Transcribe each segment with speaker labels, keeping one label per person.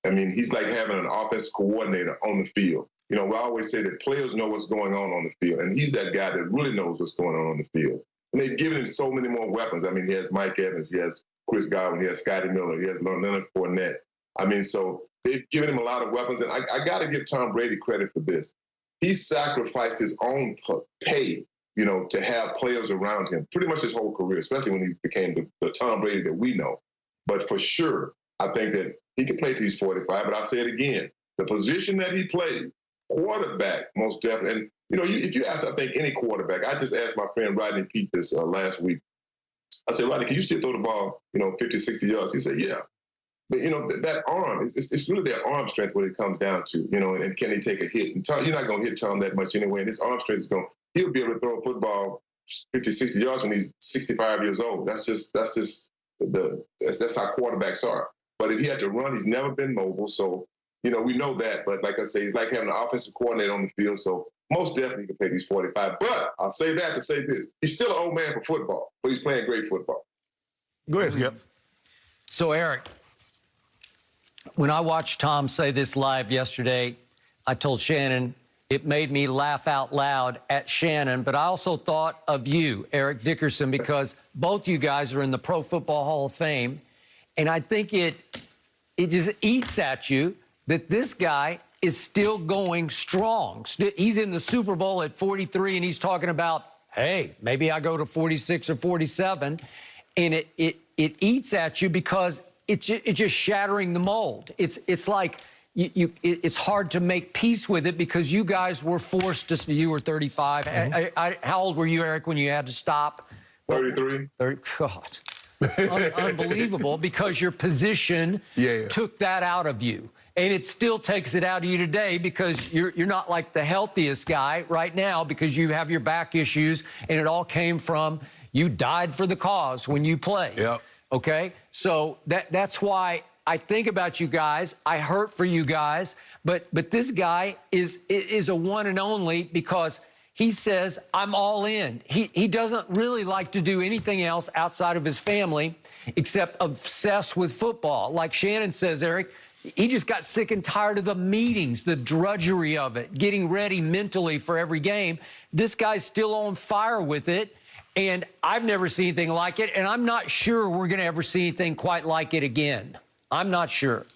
Speaker 1: I mean, he's like having an offensive coordinator on the field. You know, we always say that players know what's going on the field, and he's that guy that really knows what's going on the field. And they've given him so many more weapons. I mean, he has Mike Evans, he has Chris Godwin, he has Scotty Miller, he has Leonard Fournette. I mean, so they've given him a lot of weapons, and I got to give Tom Brady credit for this. He sacrificed his own pay, you know, to have players around him pretty much his whole career, especially when he became the Tom Brady that we know. But for sure, I think that he could play till he's 45, but I'll say it again. The position that he played, quarterback, most definitely. And, you know, if you ask, I think, any quarterback, I just asked my friend Rodney Peete this last week. I said, Rodney, can you still throw the ball, you know, 50, 60 yards? He said, yeah. But, you know, that arm, it's really their arm strength what it comes down to, you know, and can he take a hit? And Tom, you're not going to hit Tom that much anyway, and his arm strength is he'll be able to throw a football 50, 60 yards when he's 65 years old. That's how quarterbacks are. But if he had to run, he's never been mobile. So, you know, we know that. But like I say, he's like having an offensive coordinator on the field. So most definitely he can play these 45. But I'll say that to say this. He's still an old man for football, but he's playing great football.
Speaker 2: Go ahead, Skip.
Speaker 3: So, Eric, when I watched Tom say this live yesterday, I told Shannon it made me laugh out loud at Shannon, but I also thought of you, Eric Dickerson, because both you guys are in the Pro Football Hall of Fame, and I think it just eats at you that this guy is still going strong. He's in the Super Bowl at 43, and he's talking about, hey, maybe I go to 46 or 47, and it eats at you because it's just shattering the mold. It's like it's hard to make peace with it because you guys were forced to. You were 35. Mm-hmm. How old were you, Eric, when you had to stop?
Speaker 1: 33.
Speaker 3: God. Unbelievable, because your position took that out of you. And it still takes it out of you today because you're not like the healthiest guy right now because you have your back issues, and it all came from you died for the cause when you played.
Speaker 2: Yep.
Speaker 3: Okay? So that's why I think about you guys. I hurt for you guys. But this guy is a one and only because he says, I'm all in. He doesn't really like to do anything else outside of his family except obsess with football. Like Shannon says, Eric, he just got sick and tired of the meetings, the drudgery of it, getting ready mentally for every game. This guy's still on fire with it, and I've never seen anything like it, and I'm not sure we're going to ever see anything quite like it again. I'm not sure.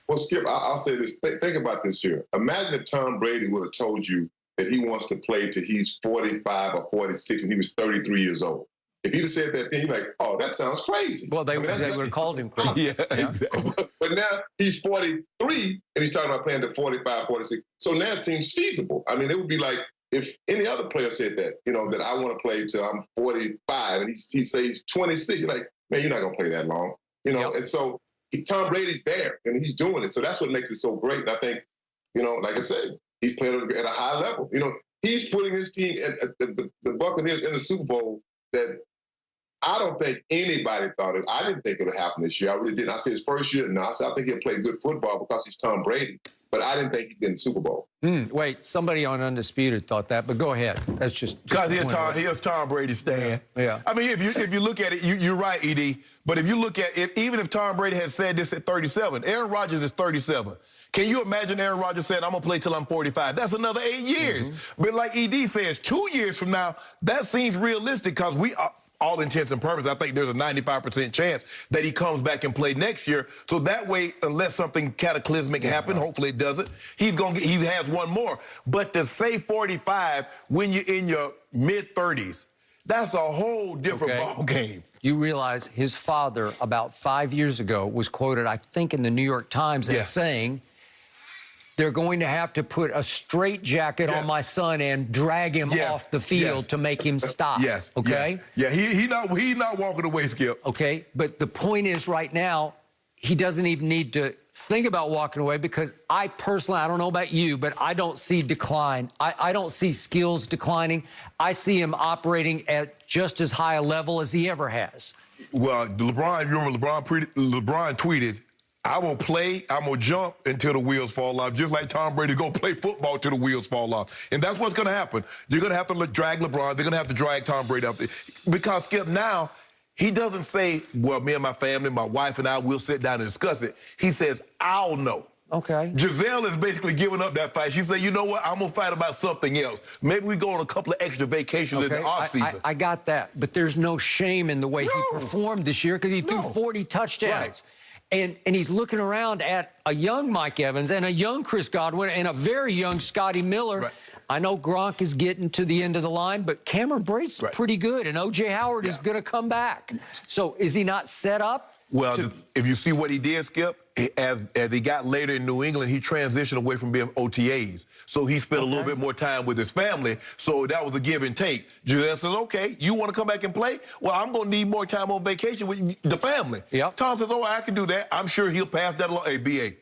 Speaker 1: Well, Skip, I'll say this. Think about this here. Imagine if Tom Brady would have told you that he wants to play till he's 45 or 46 and he was 33 years old. If he'd have said that then, you're like, oh, that sounds crazy.
Speaker 3: Well, they would have called him crazy.
Speaker 2: Yeah, exactly.
Speaker 1: But now he's 43 and he's talking about playing to 45, 46. So now it seems feasible. I mean, it would be like if any other player said that, you know, that I want to play till I'm 45 and he says 26, you're like, man, you're not going to play that long. You know, and so Tom Brady's there and he's doing it. So that's what makes it so great. And I think, you know, like I said, he's playing at a high level. You know, he's putting his team at the Buccaneers in the Super Bowl that I don't think anybody thought it. I didn't think it would happen this year. I really didn't. I said his first year, no. I said I think he'll play good football because he's Tom Brady. But I didn't think he'd be in the Super Bowl.
Speaker 3: Wait, somebody on Undisputed thought that, but go ahead. That's just
Speaker 2: because here's Tom Brady's stand.
Speaker 3: Yeah.
Speaker 2: I mean, if you look at it, you're right, Ed. But if you look at it, even if Tom Brady had said this at 37, Aaron Rodgers is 37. Can you imagine Aaron Rodgers saying, I'm going to play till I'm 45? That's another 8 years. But like ED says, 2 years from now, that seems realistic because we are, all intents and purposes, I think there's a 95% chance that he comes back and play next year. So that way, unless something cataclysmic happens, hopefully it doesn't, he has one more. But to say 45 when you're in your mid-30s, that's a whole different ball game.
Speaker 3: You realize his father, about 5 years ago, was quoted, I think, in the New York Times as saying, they're going to have to put a straitjacket on my son and drag him off the field to make him stop. Okay?
Speaker 2: Yeah, he not walking away, Skip.
Speaker 3: Okay, but the point is right now, he doesn't even need to think about walking away because I personally, I don't know about you, but I don't see decline. I don't see skills declining. I see him operating at just as high a level as he ever has.
Speaker 2: Well, LeBron, you remember LeBron tweeted, I will play, I'm going to jump until the wheels fall off, just like Tom Brady going to play football till the wheels fall off. And that's what's going to happen. You're going to have to drag LeBron. They're going to have to drag Tom Brady up there. Because, Skip, now he doesn't say, well, me and my family, my wife and I, will sit down and discuss it. He says, I'll know.
Speaker 3: Okay.
Speaker 2: Giselle is basically giving up that fight. She said, you know what, I'm going to fight about something else. Maybe we go on a couple of extra vacations in the offseason.
Speaker 3: I got that, but there's no shame in the way he performed this year because he threw 40 touchdowns. Right. And he's looking around at a young Mike Evans and a young Chris Godwin and a very young Scotty Miller. Right. I know Gronk is getting to the end of the line, but Cameron Brate's pretty good, and O.J. Howard is going to come back. So is he not set up?
Speaker 2: Well, if you see what he did, Skip, as he got later in New England, he transitioned away from being OTAs. So he spent a little bit more time with his family. So that was a give and take. Giselle says, okay, you want to come back and play? Well, I'm going to need more time on vacation with the family. Yep. Tom says, oh, I can do that. I'm sure he'll pass that along. Hey, B.A.,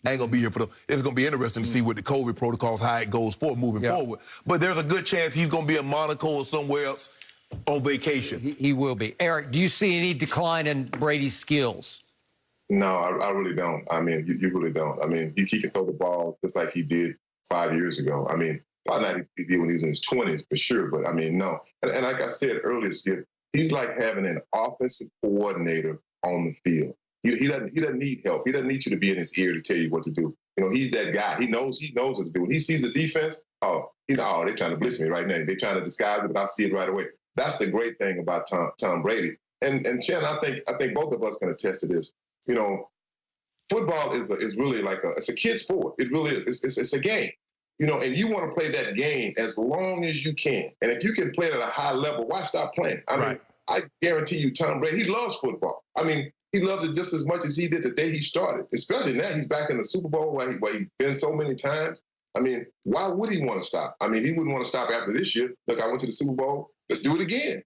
Speaker 2: I ain't going to be here for it's going to be interesting to see what the COVID protocols, how it goes moving forward. But there's a good chance he's going to be in Monaco or somewhere else on vacation.
Speaker 3: He will be. Eric, do you see any decline in Brady's skills?
Speaker 1: No, I really don't. I mean, you really don't. I mean, he can throw the ball just like he did 5 years ago. I mean, probably not he did when he was in his 20s for sure, but I mean, no. And like I said earlier, Skip, he's like having an offensive coordinator on the field. He doesn't need help. He doesn't need you to be in his ear to tell you what to do. You know, he's that guy. He knows what to do. When he sees the defense, they're trying to blitz me right now. They're trying to disguise it, but I see it right away. That's the great thing about Tom Brady. And Chen, I think both of us can attest to this. You know, football is really like it's a kid sport. It really is. It's a game. You know, and you want to play that game as long as you can. And if you can play it at a high level, why stop playing? I mean, I guarantee you, Tom Brady, he loves football. I mean, he loves it just as much as he did the day he started. Especially now, he's back in the Super Bowl where he's been so many times. I mean, why would he want to stop? I mean, he wouldn't want to stop after this year. Look, I went to the Super Bowl. Let's do it again.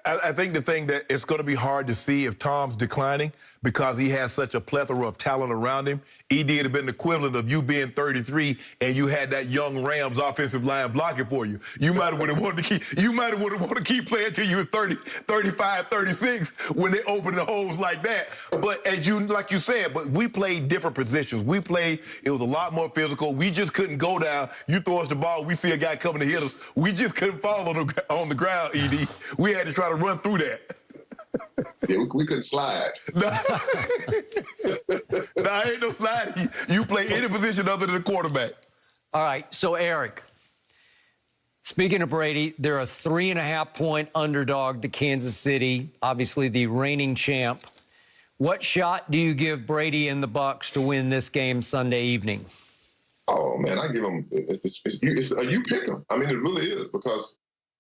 Speaker 2: I think the thing that it's going to be hard to see if Tom's declining because he has such a plethora of talent around him. ED would have been the equivalent of you being 33 and you had that young Rams offensive line blocking for you. You might have wanted to keep playing till you were 30, 35, 36 when they opened the holes like that. But like you said, but we played different positions. It was a lot more physical. We just couldn't go down. You throw us the ball, we see a guy coming to hit us. We just couldn't fall on the ground, ED. We had to try to run through that.
Speaker 1: Yeah, we couldn't slide.
Speaker 2: No, ain't no sliding. You play any position other than the quarterback.
Speaker 3: All right, so Eric, speaking of Brady, they're a 3.5-point underdog to Kansas City, obviously the reigning champ. What shot do you give Brady and the Bucs to win this game Sunday evening?
Speaker 1: Oh, man, I give him, you pick him. I mean, it really is because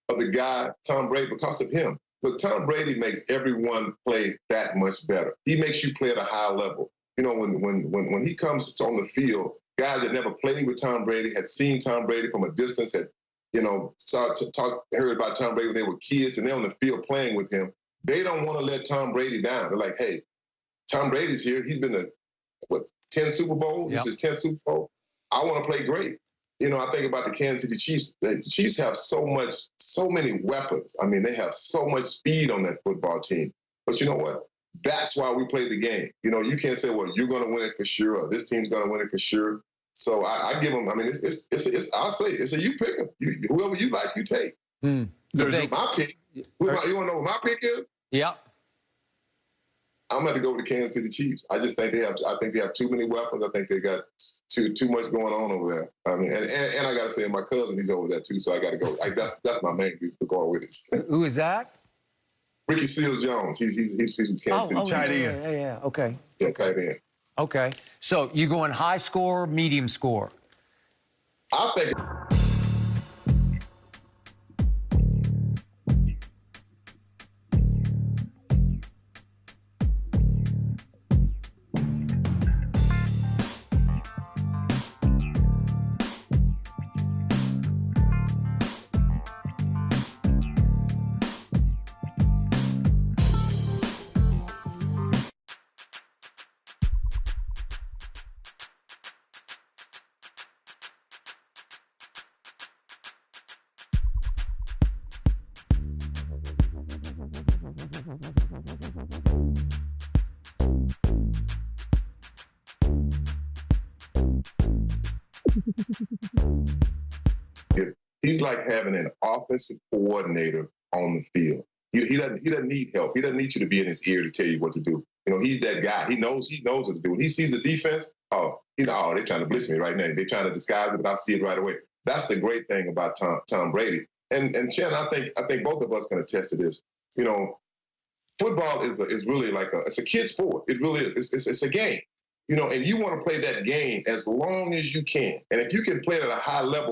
Speaker 1: of the guy, Tom Brady, because of him. But Tom Brady makes everyone play that much better. He makes you play at a high level. You know, when he comes on the field, guys that never played with Tom Brady, had seen Tom Brady from a distance, had, heard about Tom Brady when they were kids, and they're on the field playing with him. They don't want to let Tom Brady down. They're like, hey, Tom Brady's here. He's been to, 10 Super Bowls? Yep. This is 10 Super Bowl. I want to play great. You know, I think about the Kansas City Chiefs. The Chiefs have so many weapons. I mean, they have so much speed on that football team. But you know what? That's why we play the game. You know, you can't say, well, you're going to win it for sure, or this team's going to win it for sure. So I give them, I mean, I'll say, it's a you pick them. Whoever you like, you take. My pick, you want to know what my pick is?
Speaker 3: Yeah.
Speaker 1: I'm going to go with the Kansas City Chiefs. I just think they have too many weapons. I think they got too much going on over there. I mean, and I got to say, my cousin, he's over there too, so I got to go. That's my main reason for going with it.
Speaker 3: Who is that?
Speaker 1: Ricky Seals-Jones. He's with Kansas City Chiefs.
Speaker 3: Tight end. Yeah. Okay.
Speaker 1: Yeah, tight end.
Speaker 3: Okay. So you going high score, medium score?
Speaker 1: I think. He's like having an offensive coordinator on the field. He doesn't need help. He doesn't need you to be in his ear to tell you what to do. You know, he's that guy. He knows what to do. When he sees the defense, they're trying to blitz me right now. They're trying to disguise it, but I see it right away. That's the great thing about Tom Brady. And Chen, I think both of us can attest to this. You know, football is really like it's a kid sport. It really is. It's a game. You know, and you want to play that game as long as you can. And if you can play it at a high level,